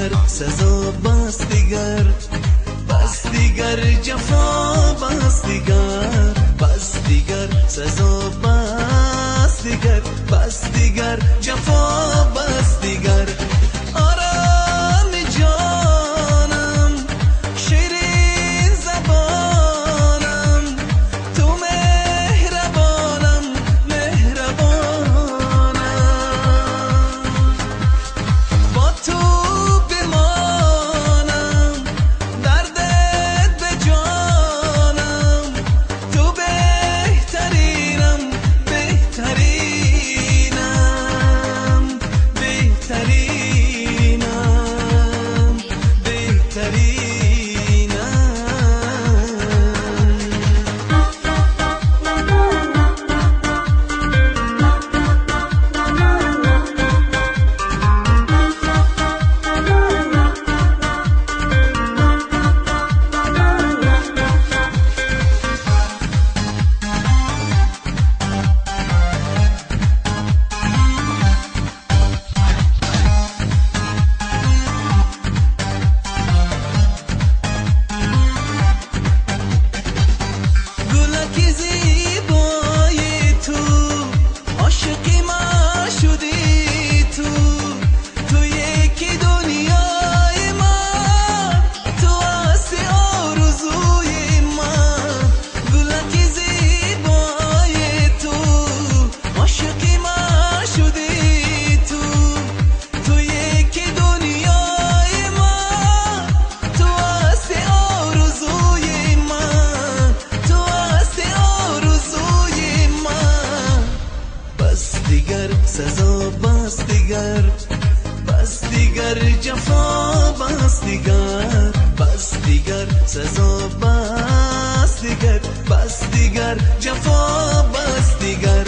دیگر سزا بس دیگر، بس دیگر جفا بس دیگر، بس دیگر سزا بس دیگر، بس دیگر جفا بس دیگر. آرام جانم شیرین زبانم، تو مهربانم مهربانم، با تو بمانم دردت به جانم، تو بهترینم بهترینم بهترینم بهترینم. گلکی زیبای تو، عاشقی من شدی تو، تو یکی دنیای من، تو هستی آرزوی من. گلکی زیبای تو، عاشقی من شدی تو، تو یکی دنیای من، تو هستی آرزوی من، تو هستی آرزوی من. بس دیگر سزا بس دیگر، بس دیگر جفا بس دیگر، بس دیگر سزا بس دیگر، بس دیگر جفا بس دیگر.